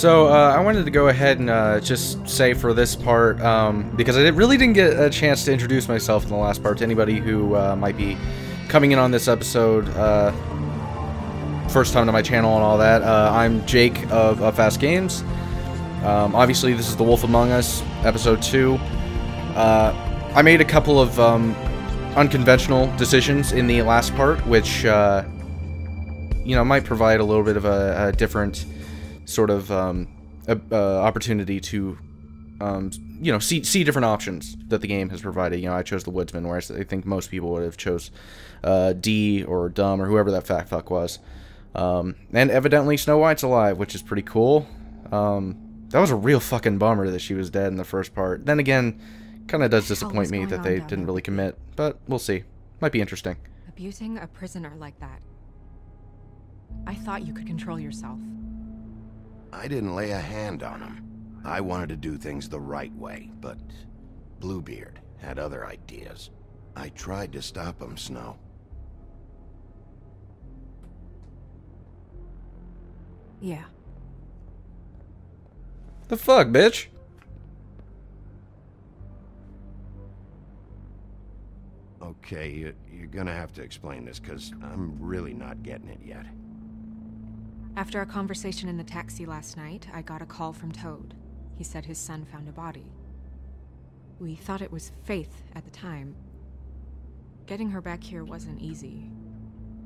So, I wanted to go ahead and just say for this part, because I really didn't get a chance to introduce myself in the last part to anybody who might be coming in on this episode, first time to my channel and all that. I'm Jake of Fast Games. Obviously, this is The Wolf Among Us, Episode 2. I made a couple of unconventional decisions in the last part, which, you know, might provide a little bit of a different sort of opportunity to, you know, see different options that the game has provided. You know, I chose the Woodsman, whereas I think most people would have chose D or Dumb or whoever that fat fuck was. And evidently Snow White's alive, which is pretty cool. That was a real fucking bummer that she was dead in the first part. Then again, kind of does disappoint me that they didn't really commit, but we'll see. Might be interesting. Abusing a prisoner like that. I thought you could control yourself. I didn't lay a hand on him. I wanted to do things the right way, but Bluebeard had other ideas. I tried to stop him, Snow. Yeah. The fuck, bitch? Okay, you're gonna have to explain this, because I'm really not getting it yet. After a conversation in the taxi last night, I got a call from Toad. He said his son found a body. We thought it was Faith at the time. Getting her back here wasn't easy,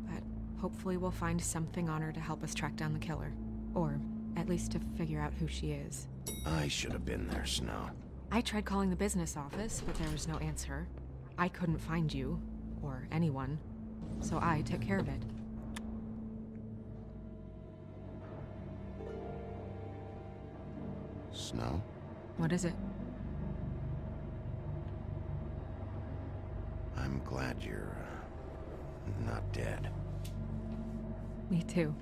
but hopefully we'll find something on her to help us track down the killer. Or at least to figure out who she is. I should have been there, Snow. I tried calling the business office, but there was no answer. I couldn't find you, or anyone, so I took care of it. Snow? What is it? I'm glad you're not dead. Me too.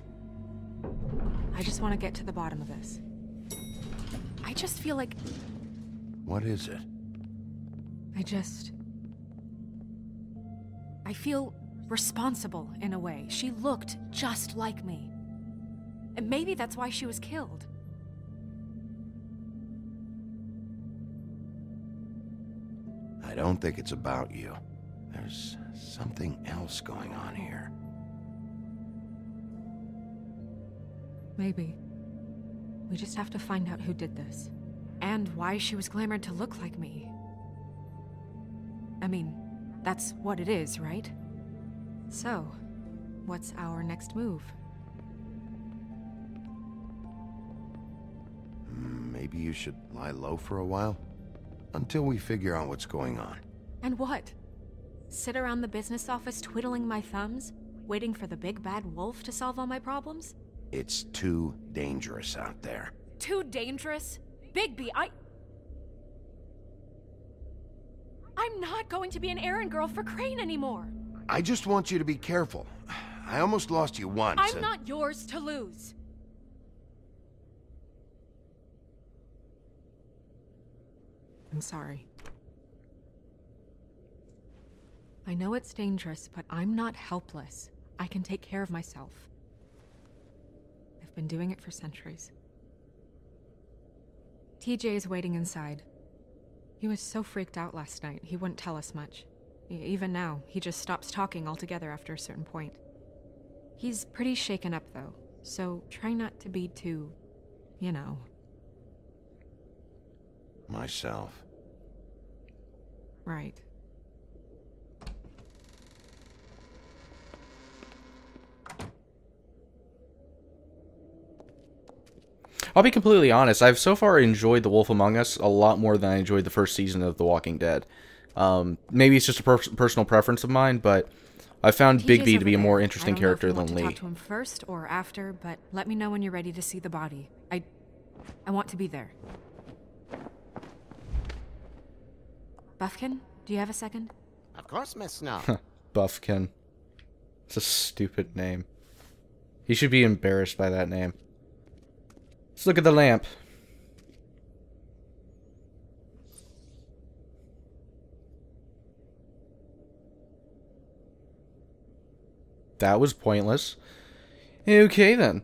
I just want to get to the bottom of this. I just feel like... What is it? I feel responsible in a way. She looked just like me. And maybe that's why she was killed. I don't think it's about you. There's something else going on here. Maybe. We just have to find out who did this. And why she was glamored to look like me. I mean, that's what it is, right? So, what's our next move? Maybe you should lie low for a while? Until we figure out what's going on. And what? Sit around the business office twiddling my thumbs, waiting for the big bad wolf to solve all my problems? It's too dangerous out there. Too dangerous? Bigby, I'm not going to be an errand girl for Crane anymore. I just want you to be careful. I almost lost you once. I'm not yours to lose. I'm sorry. I know it's dangerous, but I'm not helpless. I can take care of myself. I've been doing it for centuries. TJ is waiting inside. He was so freaked out last night, he wouldn't tell us much. Even now, he just stops talking altogether after a certain point. He's pretty shaken up, though, so try not to be too, you know. Myself. Right. I'll be completely honest, I've so far enjoyed The Wolf Among Us a lot more than I enjoyed the first season of The Walking Dead. Maybe it's just a personal preference of mine, but I found Bigby to be a more interesting character than Lee. I don't know if you want to talk to him first or after, but let me know when you're ready to see the body. I want to be there. Buffkin, do you have a second? Of course, Miss Snow. Buffkin. It's a stupid name. He should be embarrassed by that name. Let's look at the lamp. That was pointless. Okay, then.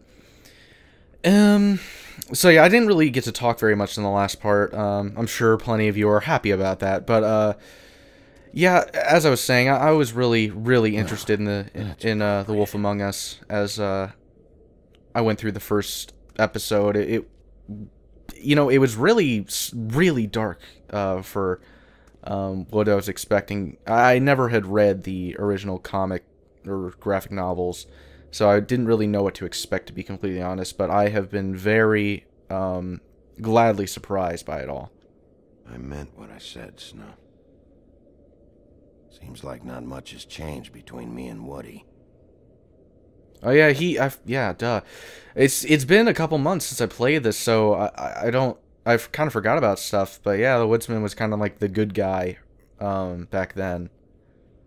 So yeah, I didn't really get to talk very much in the last part. I'm sure plenty of you are happy about that, but yeah, as I was saying, I was really interested in the Wolf Among Us as I went through the first episode. It you know, it was really dark for what I was expecting. I never had read the original comic or graphic novels, so I didn't really know what to expect, to be completely honest, but I have been very gladly surprised by it all. I meant what I said, Snow. Seems like not much has changed between me and Woody. Oh yeah, yeah, duh. It's been a couple months since I played this, so I've kind of forgot about stuff, but yeah, the Woodsman was kind of like the good guy back then.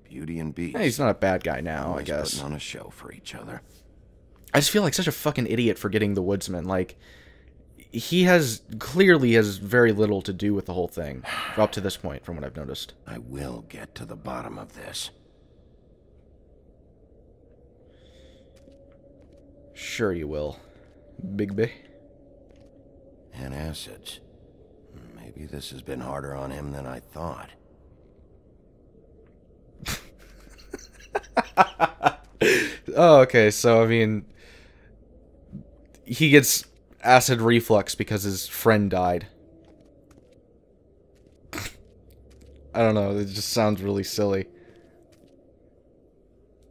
Beauty and Beast. Yeah, he's not a bad guy now, Always I guess. putting on a show for each other. I just feel like such a fucking idiot for getting the Woodsman. Like, he clearly has very little to do with the whole thing, up to this point, from what I've noticed. I will get to the bottom of this. Sure you will, Bigby. And acids. Maybe this has been harder on him than I thought. Oh, okay, so, I mean, he gets acid reflux because his friend died. I don't know, it just sounds really silly.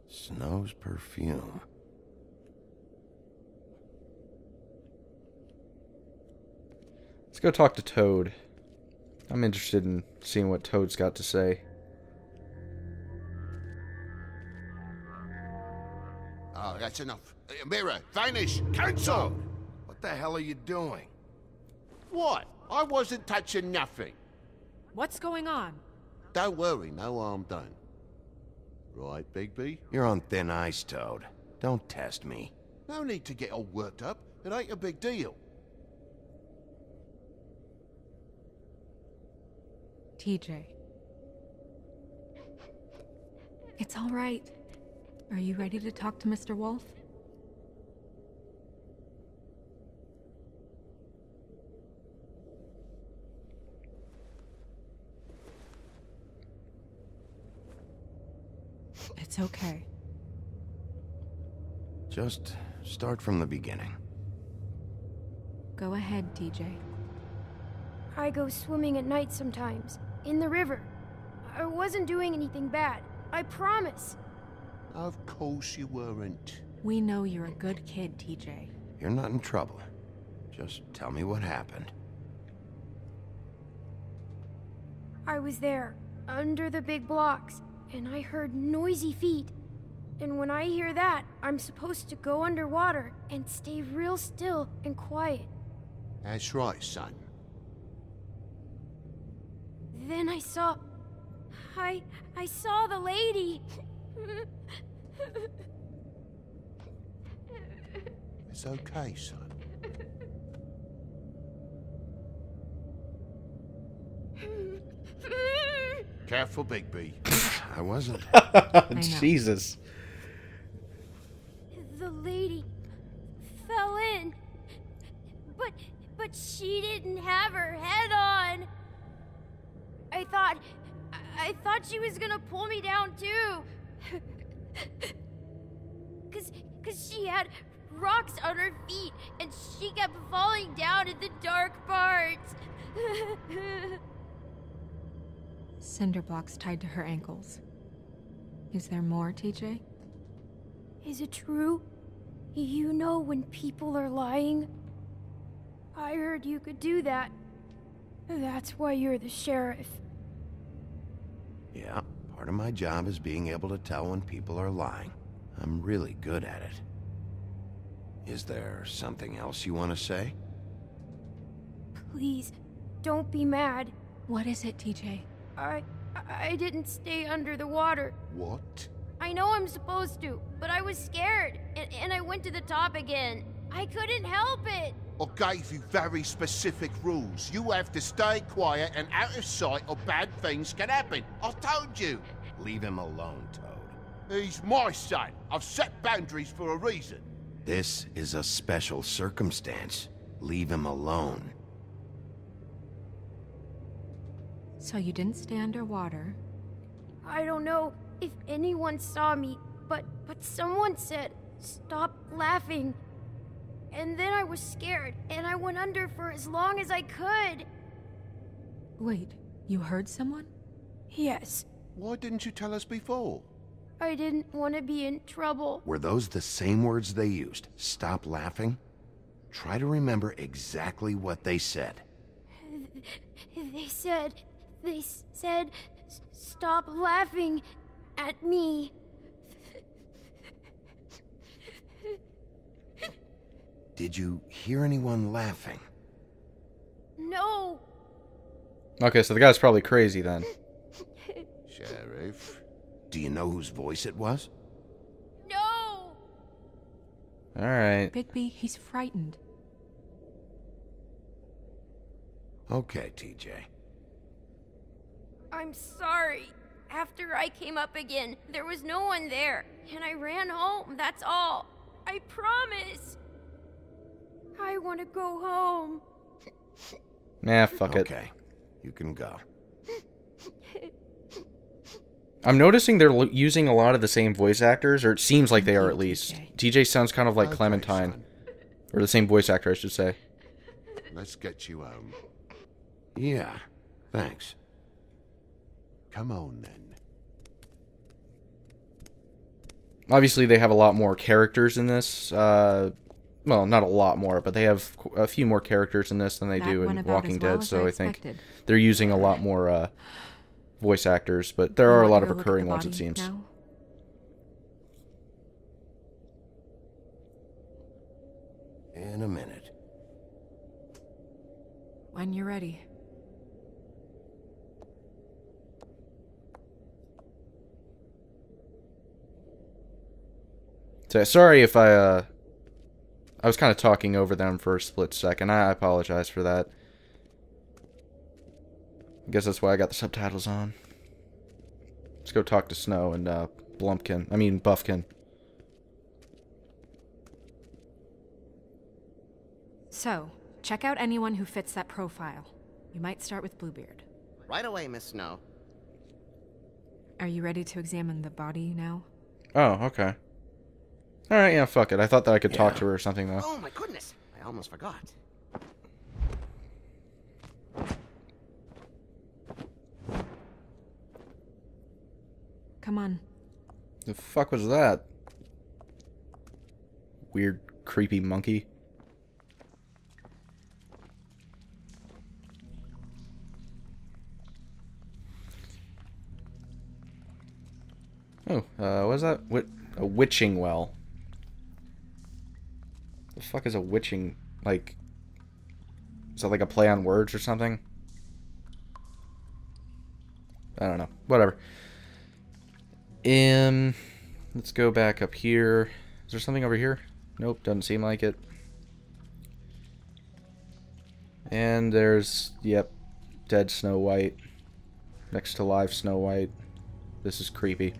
Snow's perfume. Let's go talk to Toad. I'm interested in seeing what Toad's got to say. Oh, that's enough. Mirror, vanish, cancel! What the hell are you doing? What? I wasn't touching nothing. What's going on? Don't worry, no harm done. Right, Bigby? You're on thin ice, Toad. Don't test me. No need to get all worked up. It ain't a big deal. TJ. It's all right. Are you ready to talk to Mr. Wolf? It's okay. Just start from the beginning. Go ahead, TJ. I go swimming at night sometimes, in the river. I wasn't doing anything bad, I promise. Of course you weren't. We know you're a good kid, TJ. You're not in trouble. Just tell me what happened. I was there, under the big blocks, and I heard noisy feet. And when I hear that, I'm supposed to go underwater and stay real still and quiet. That's right, son. Then I saw the lady. It's okay, son. Careful, Bigby. I wasn't. Jesus. The lady fell in. But she didn't have her head on. I thought she was gonna pull me down too. Cause she had rocks on her feet and she kept falling down in the dark parts. Cinder blocks tied to her ankles. Is there more, TJ? Is it true? You know when people are lying? I heard you could do that. That's why you're the sheriff. Yeah, part of my job is being able to tell when people are lying. I'm really good at it. Is there something else you want to say? Please, don't be mad. What is it, TJ? I didn't stay under the water. What? I know I'm supposed to, but I was scared, and I went to the top again. I couldn't help it. I gave you very specific rules. You have to stay quiet and out of sight or bad things can happen. I told you. Leave him alone, Toad. He's my son. I've set boundaries for a reason. This is a special circumstance. Leave him alone. So you didn't stay underwater? I don't know if anyone saw me, but someone said, "Stop laughing." And then I was scared, and I went under for as long as I could. Wait, you heard someone? Yes, Why didn't you tell us before? I didn't want to be in trouble. Were those the same words they used? Stop laughing? Try to remember exactly what they said. They said, "Stop laughing at me." Did you hear anyone laughing? No. Okay, so the guy's probably crazy then. Sheriff? Do you know whose voice it was? No. Alright. Bigby, he's frightened. Okay, TJ. I'm sorry. After I came up again, there was no one there, and I ran home, that's all. I promise. I want to go home. Nah, fuck it. Okay, you can go. I'm noticing they're using a lot of the same voice actors, or it seems like they are at least. TJ sounds kind of like Okay, Clementine. son. Or the same voice actor, I should say. Let's get you home. Yeah, thanks. Come on, then. Obviously, they have a lot more characters in this. Well, not a lot more, but they have a few more characters in this than they do in Walking Dead, so I think they're using a lot more voice actors, but there are a lot of recurring ones, it seems. Now? In a minute. When you're ready. So, sorry if I was kind of talking over them for a split second. I apologize for that. I guess that's why I got the subtitles on. Let's go talk to Snow and Buffkin. So, check out anyone who fits that profile. You might start with Bluebeard. Right away, Miss Snow. Are you ready to examine the body now? Oh, okay. Alright, yeah, fuck it. I thought that I could talk to her or something, though. Oh my goodness, I almost forgot. Come on. The fuck was that? Weird, creepy monkey. Oh, what is that? A witching well. The fuck is a witching, like... Is that like a play on words or something? I don't know. Whatever. Let's go back up here. Is there something over here? Nope, doesn't seem like it. And there's, yep, dead Snow White. Next to live Snow White. This is creepy.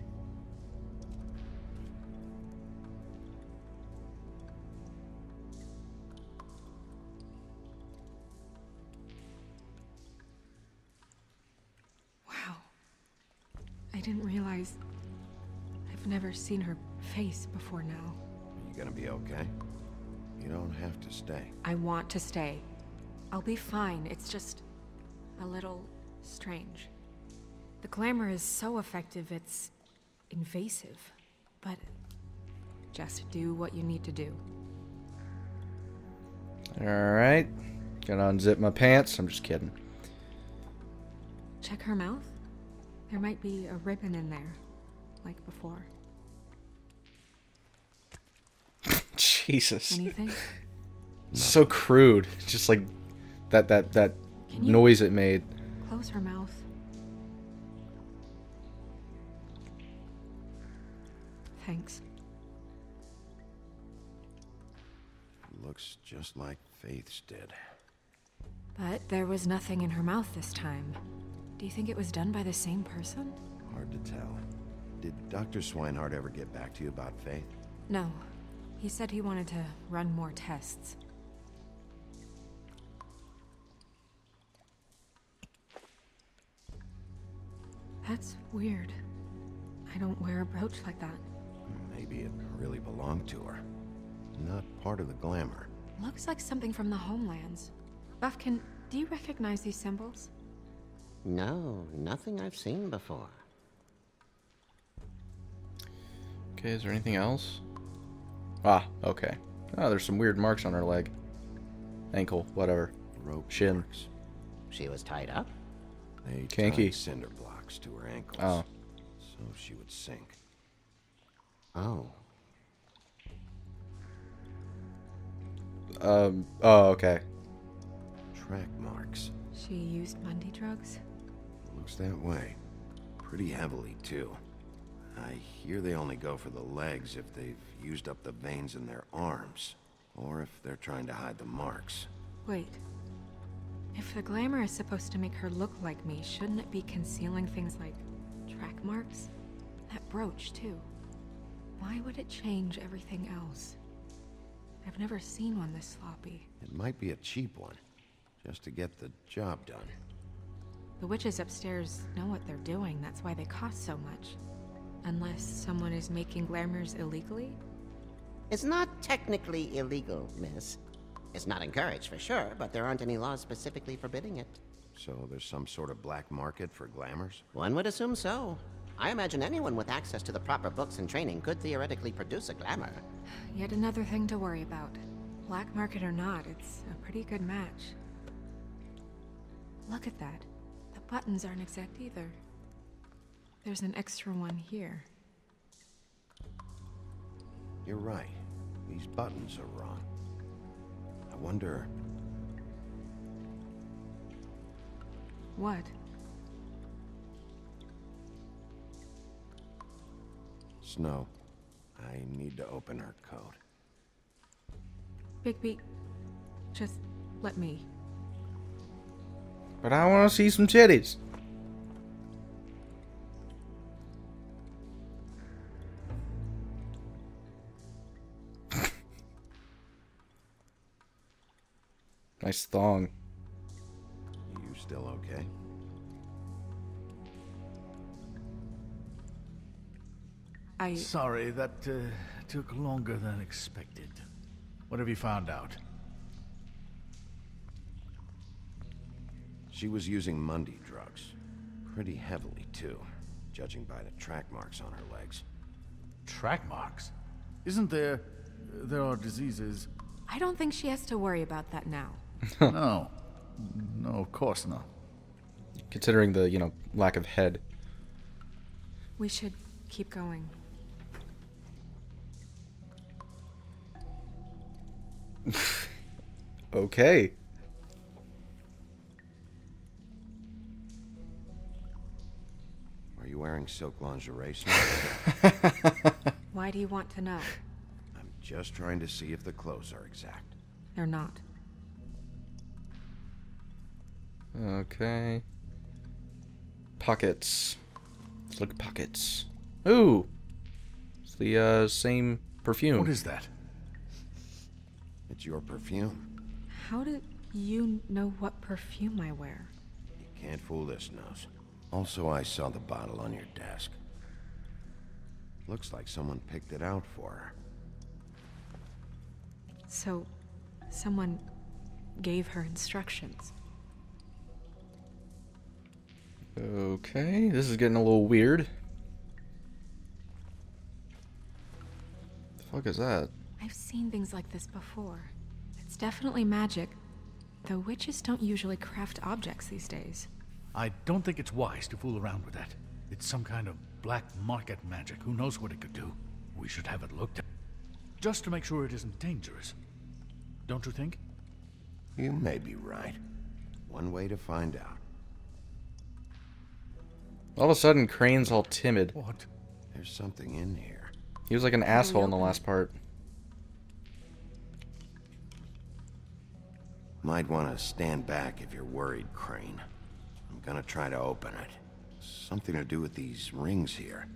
Wow. I didn't realize... I've never seen her face before now. You gonna be okay? You don't have to stay. I want to stay. I'll be fine. It's just... a little... strange. The glamour is so effective, it's... invasive. But... just do what you need to do. Alright. Gonna unzip my pants. I'm just kidding. Check her mouth. There might be a ribbon in there. Like before. Jesus. Anything? So crude. Just like that Can you noise it made. close her mouth? Thanks. Looks just like Faith's did. But there was nothing in her mouth this time. Do you think it was done by the same person? Hard to tell. Did Dr. Swinehart ever get back to you about Faith? No. He said he wanted to run more tests. That's weird. I don't wear a brooch like that. Maybe it really belonged to her. Not part of the glamour. Looks like something from the homelands. Buffkin, do you recognize these symbols? No, nothing I've seen before. Okay, is there anything else? Ah, okay. Oh, there's some weird marks on her leg. Ankle, whatever. Rope Shin. marks. She was tied up? They Kinky. tied cinder blocks to her ankles. Oh. So she would sink. Oh. Oh, okay. Track marks. She used Mundy drugs? Looks that way. Pretty heavily, too. I hear they only go for the legs if they've used up the veins in their arms. Or if they're trying to hide the marks. Wait. If the glamour is supposed to make her look like me, shouldn't it be concealing things like track marks? That brooch, too. Why would it change everything else? I've never seen one this sloppy. It might be a cheap one. Just to get the job done. The witches upstairs know what they're doing, that's why they cost so much. Unless someone is making glamours illegally? It's not technically illegal, miss. It's not encouraged for sure, but there aren't any laws specifically forbidding it. So there's some sort of black market for glamours? One would assume so. I imagine anyone with access to the proper books and training could theoretically produce a glamour. Yet another thing to worry about. Black market or not, it's a pretty good match. Look at that. The buttons aren't exact either. There's an extra one here. You're right. These buttons are wrong. I wonder... What? Snow, I need to open her coat. Bigby, just let me. But I want to see some titties. Nice thong. You still okay? Sorry, that took longer than expected. What have you found out? She was using Mundy drugs. Pretty heavily, too. Judging by the track marks on her legs. Track marks? Isn't there... there are diseases... I don't think she has to worry about that now. No. No, of course not. Considering the, you know, lack of head. We should keep going. Okay. Are you wearing silk lingerie, Snow? Why do you want to know? I'm just trying to see if the clothes are exact. They're not. Okay. Pockets. Let's look at pockets. Ooh! It's the same perfume. What is that? It's your perfume. How do you know what perfume I wear? You can't fool this nose. Also, I saw the bottle on your desk. Looks like someone picked it out for her. So, someone gave her instructions. Okay, this is getting a little weird. The fuck is that? I've seen things like this before. It's definitely magic, though witches don't usually craft objects these days. I don't think it's wise to fool around with that. It's some kind of black market magic. Who knows what it could do? We should have it looked at. Just to make sure it isn't dangerous. Don't you think? You may be right. One way to find out. All of a sudden, Crane's all timid. What? There's something in here. He was like an asshole in the last part. Might want to stand back if you're worried, Crane. I'm gonna try to open it. Something to do with these rings here.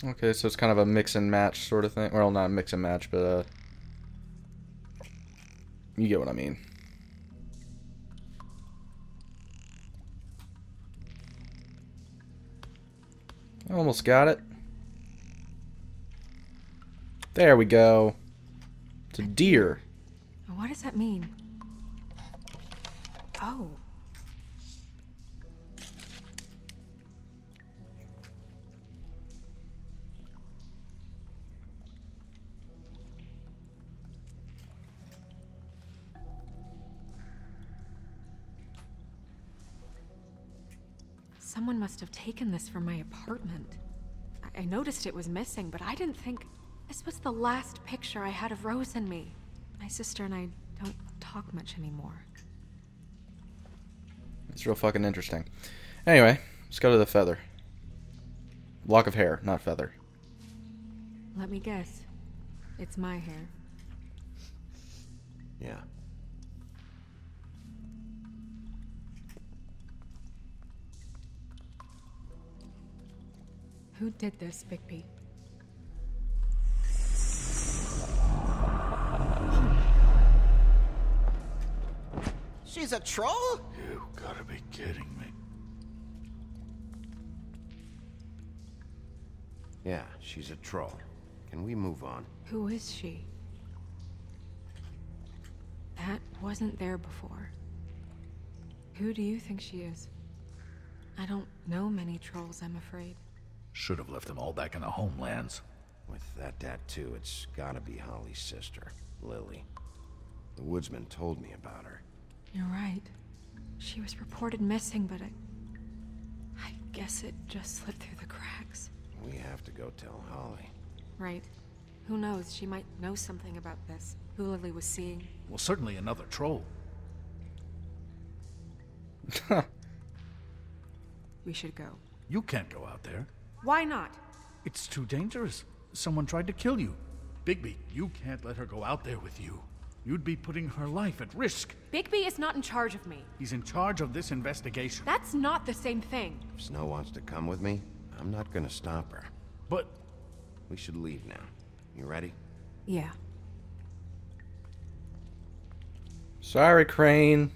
Okay, so it's kind of a mix and match sort of thing. Well, not mix and match, but you get what I mean. Almost got it. There we go. It's a deer. What does that mean? Oh. Someone must have taken this from my apartment. I noticed it was missing, but I didn't think this was the last picture I had of Rose and me. My sister and I don't talk much anymore. It's real fucking interesting. Anyway, let's go to the feather. Lock of hair, not feather. Let me guess. It's my hair. Yeah. Who did this, Bigby? She's a troll? You gotta be kidding me. Yeah, she's a troll. Can we move on? Who is she? That wasn't there before. Who do you think she is? I don't know many trolls, I'm afraid. Should have left them all back in the homelands. With that tattoo, it's gotta be Holly's sister, Lily. The woodsman told me about her. You're right. She was reported missing, but I guess it just slipped through the cracks. We have to go tell Holly. Right. Who knows? She might know something about this. Who Lily was seeing. Well, certainly another troll. We should go. You can't go out there. Why not? It's too dangerous. Someone tried to kill you. Bigby, you can't let her go out there with you. You'd be putting her life at risk. Bigby is not in charge of me. He's in charge of this investigation. That's not the same thing. If Snow wants to come with me, I'm not gonna stop her. But We should leave now. You ready? Yeah. Sorry, Crane.